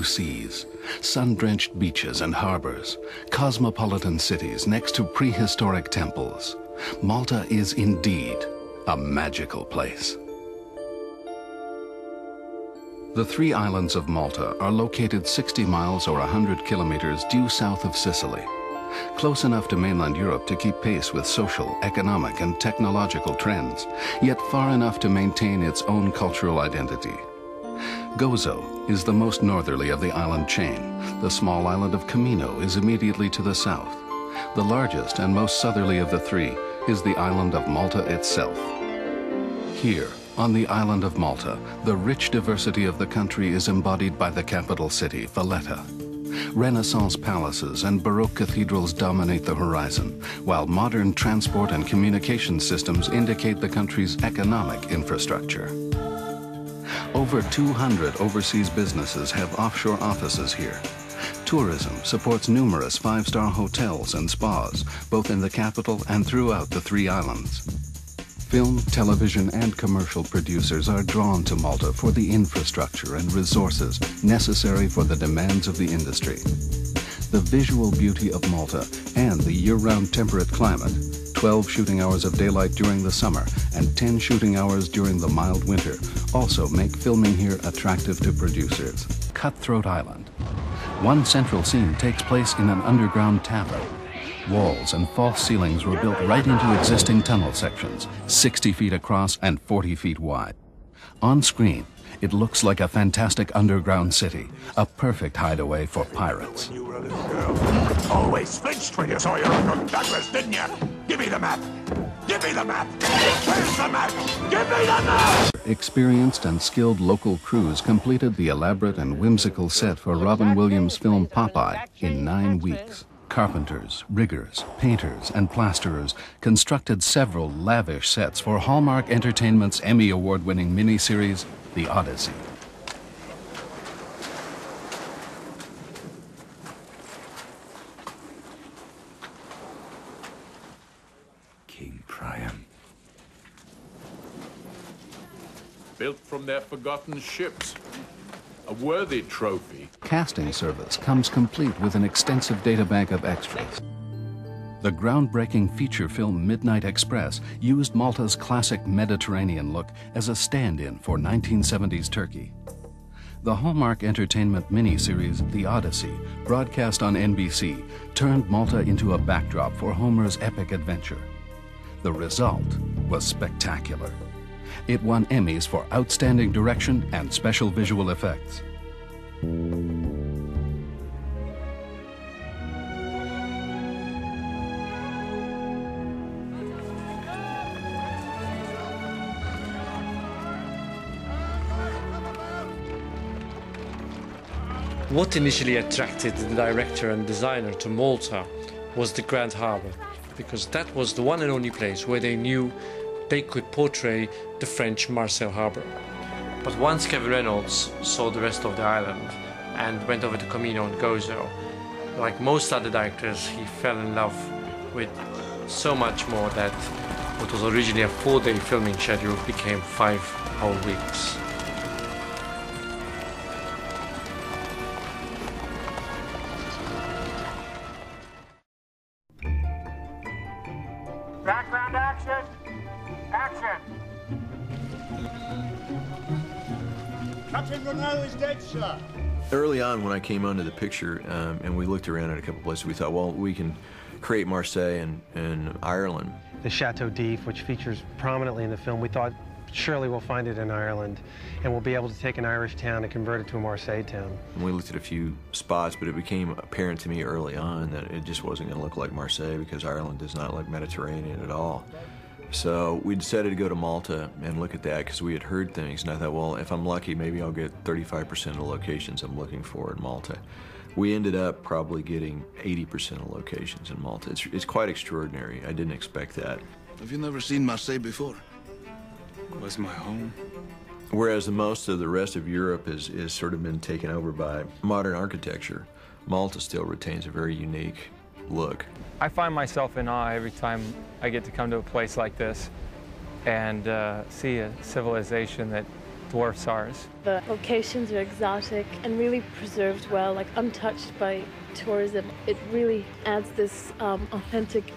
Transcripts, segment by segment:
seas, sun-drenched beaches and harbors, cosmopolitan cities next to prehistoric temples. Malta is indeed a magical place. The 3 islands of Malta are located 60 miles or 100 kilometers due south of Sicily, close enough to mainland Europe to keep pace with social, economic, and technological trends, yet far enough to maintain its own cultural identity. Gozo is the most northerly of the island chain. The small island of Camino is immediately to the south. The largest and most southerly of the 3 is the island of Malta itself. Here, on the island of Malta, the rich diversity of the country is embodied by the capital city, Valletta. Renaissance palaces and Baroque cathedrals dominate the horizon, while modern transport and communication systems indicate the country's economic infrastructure. Over 200 overseas businesses have offshore offices here. Tourism supports numerous 5-star hotels and spas, both in the capital and throughout the 3 islands. Film, television, and commercial producers are drawn to Malta for the infrastructure and resources necessary for the demands of the industry. The visual beauty of Malta and the year-round temperate climate, 12 shooting hours of daylight during the summer and 10 shooting hours during the mild winter, also make filming here attractive to producers. Cutthroat Island. One central scene takes place in an underground tavern. Walls and false ceilings were built right into existing tunnel sections, 60 feet across and 40 feet wide. On screen, it looks like a fantastic underground city, a perfect hideaway for pirates. You were a little girl. Always flinched when you saw your Uncle Douglas, didn't you? Give me the map! Give me the map! Where's the map? Give me the map! Experienced and skilled local crews completed the elaborate and whimsical set for Robin Williams' film Popeye in 9 weeks. Carpenters, riggers, painters, and plasterers constructed several lavish sets for Hallmark Entertainment's Emmy Award-winning miniseries, The Odyssey. King Priam. Built from their forgotten ships. A worthy trophy. Casting service comes complete with an extensive databank of extras. The groundbreaking feature film Midnight Express used Malta's classic Mediterranean look as a stand-in for 1970s Turkey. The Hallmark Entertainment miniseries The Odyssey, broadcast on NBC, turned Malta into a backdrop for Homer's epic adventure. The result was spectacular. It won Emmys for outstanding direction and special visual effects. What initially attracted the director and designer to Malta was the Grand Harbour, because that was the one and only place where they knew they could portray the French Marseille Harbour. But once Kevin Reynolds saw the rest of the island and went over to Camino and Gozo, like most other directors, he fell in love with so much more that what was originally a 4-day filming schedule became 5 whole weeks. Background action! Action! Captain Renault is dead, sir. Early on, when I came onto the picture and we looked around at a couple places, we thought, well, we can create Marseille and Ireland. The Chateau d'If, which features prominently in the film, we thought surely we'll find it in Ireland, and we'll be able to take an Irish town and convert it to a Marseille town. We looked at a few spots, but it became apparent to me early on that it just wasn't going to look like Marseille because Ireland does not look Mediterranean at all. So we decided to go to Malta and look at that because we had heard things, and I thought, well, if I'm lucky, maybe I'll get 35% of the locations I'm looking for in Malta. We ended up probably getting 80% of locations in Malta. It's quite extraordinary. I didn't expect that. Have you never seen Marseille before? It was my home. Whereas most of the rest of Europe is sort of been taken over by modern architecture, Malta still retains a very unique look. I find myself in awe every time I get to come to a place like this and see a civilization that dwarfs ours. The locations are exotic and really preserved well, like untouched by tourism. It really adds this authentic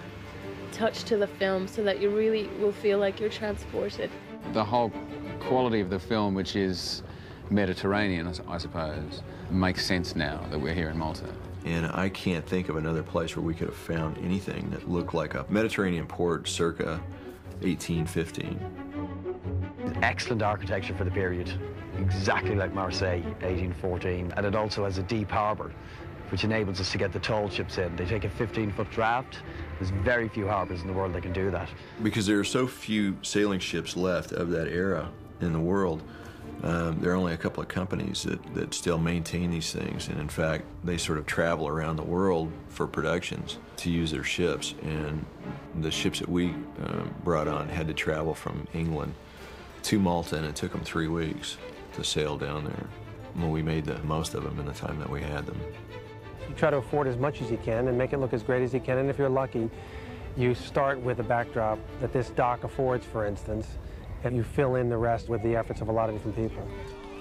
touch to the film so that you really will feel like you're transported. The whole quality of the film, which is Mediterranean, I suppose, makes sense now that we're here in Malta. And I can't think of another place where we could have found anything that looked like a Mediterranean port circa 1815. Excellent architecture for the period, exactly like Marseille, 1814. And it also has a deep harbour, which enables us to get the tall ships in. They take a 15-foot draft. There's very few harbours in the world that can do that. Because there are so few sailing ships left of that era in the world, there are only a couple of companies that still maintain these things, and in fact, they sort of travel around the world for productions to use their ships, and the ships that we brought on had to travel from England to Malta, and it took them 3 weeks to sail down there. Well, we made the most of them in the time that we had them. You try to afford as much as you can and make it look as great as you can, and if you're lucky, you start with a backdrop that this dock affords, for instance, and you fill in the rest with the efforts of a lot of different people.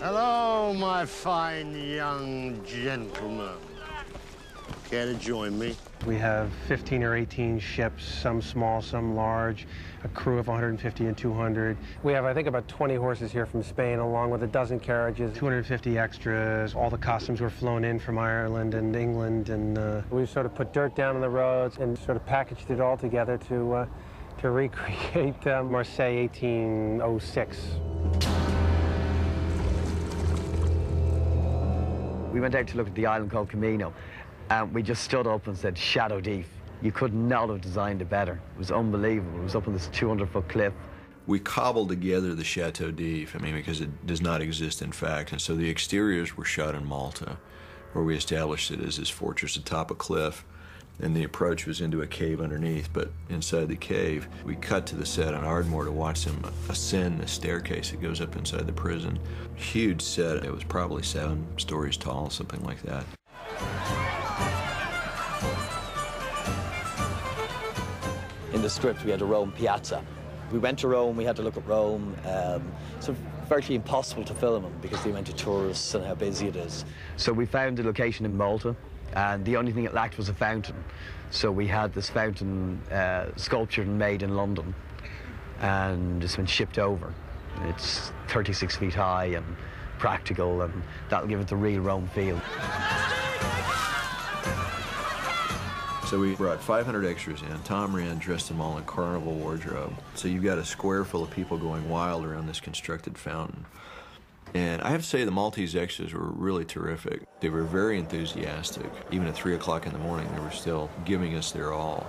Hello, my fine young gentlemen. Care to join me? We have 15 or 18 ships, some small, some large, a crew of 150 and 200. We have, I think, about 20 horses here from Spain, along with a dozen carriages, 250 extras. All the costumes were flown in from Ireland and England, and we sort of put dirt down on the roads and sort of packaged it all together to recreate Marseille 1806. We went out to look at the island called Camino, and we just stood up and said, Shadow Deep. You could not have designed it better. It was unbelievable. It was up on this 200-foot cliff. We cobbled together the Chateau d'If, because it does not exist in fact, and so the exteriors were shot in Malta, where we established it as this fortress atop a cliff, and the approach was into a cave underneath, but inside the cave, we cut to the set on Ardmore to watch them ascend the staircase that goes up inside the prison. Huge set. It was probably 7 stories tall, something like that. In the script, we had a Rome piazza. We went to Rome, we had to look at Rome. So virtually impossible to film them because the amount of tourists and how busy it is. So we found a location in Malta, and the only thing it lacked was a fountain. So we had this fountain sculptured and made in London, and it's been shipped over. It's 36 feet high and practical, and that'll give it the real Rome feel. So we brought 500 extras in. Tom Wren dressed them all in carnival wardrobe. So you've got a square full of people going wild around this constructed fountain. And I have to say the Maltese extras were really terrific. They were very enthusiastic. Even at 3 o'clock in the morning, they were still giving us their all.